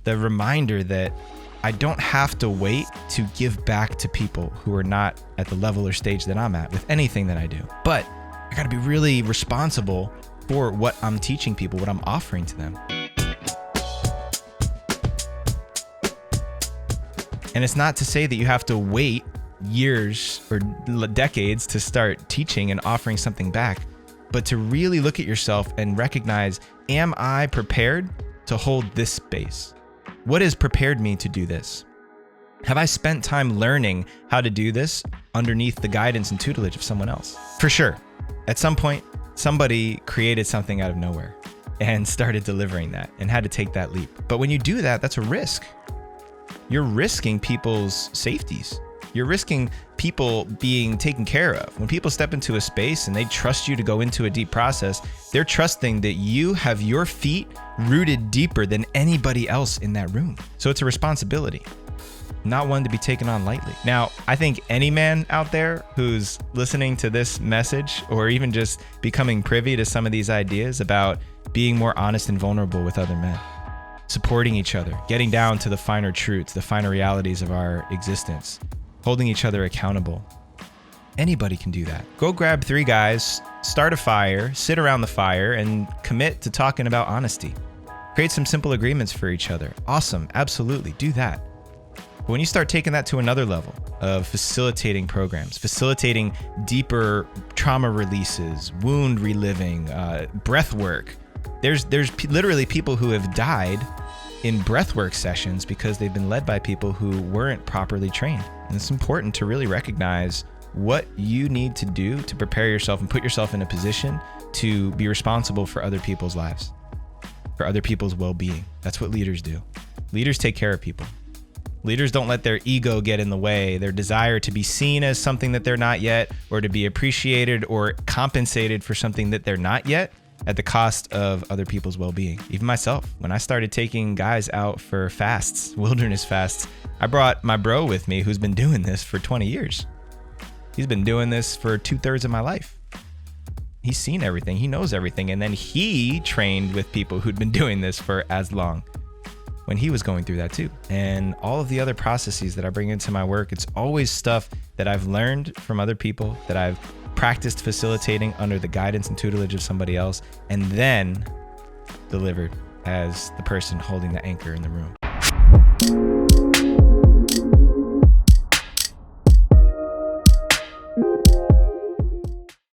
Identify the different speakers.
Speaker 1: The reminder that I don't have to wait to give back to people who are not at the level or stage that I'm at with anything that I do. But I gotta be really responsible for what I'm teaching people, what I'm offering to them. And it's not to say that you have to wait years or decades to start teaching and offering something back, but to really look at yourself and recognize, am I prepared to hold this space? What has prepared me to do this? Have I spent time learning how to do this underneath the guidance and tutelage of someone else? For sure. At some point, somebody created something out of nowhere and started delivering that and had to take that leap. But when you do that, that's a risk. You're risking people's safeties. You're risking people being taken care of. When people step into a space and they trust you to go into a deep process, they're trusting that you have your feet rooted deeper than anybody else in that room. So it's a responsibility, not one to be taken on lightly. Now, I think any man out there who's listening to this message, or even just becoming privy to some of these ideas about being more honest and vulnerable with other men, supporting each other, getting down to the finer truths, the finer realities of our existence, holding each other accountable. Anybody can do that. Go grab 3 guys, start a fire, sit around the fire, and commit to talking about honesty. Create some simple agreements for each other. Awesome, absolutely, do that. But when you start taking that to another level of facilitating programs, facilitating deeper trauma releases, wound reliving, breath work, there's literally people who have died in breathwork sessions because they've been led by people who weren't properly trained. And it's important to really recognize what you need to do to prepare yourself and put yourself in a position to be responsible for other people's lives, for other people's well-being. That's what leaders do. Leaders take care of people. Leaders don't let their ego get in the way, their desire to be seen as something that they're not yet, or to be appreciated or compensated for something that they're not yet, at the cost of other people's well-being. Even myself, when I started taking guys out for fasts, wilderness fasts, I brought my bro with me who's been doing this for 20 years. He's been doing this for 2/3 of my life. He's seen everything, he knows everything, and then he trained with people who'd been doing this for as long when he was going through that too. And all of the other processes that I bring into my work, it's always stuff that I've learned from other people, that I've practiced facilitating under the guidance and tutelage of somebody else, and then delivered as the person holding the anchor in the room.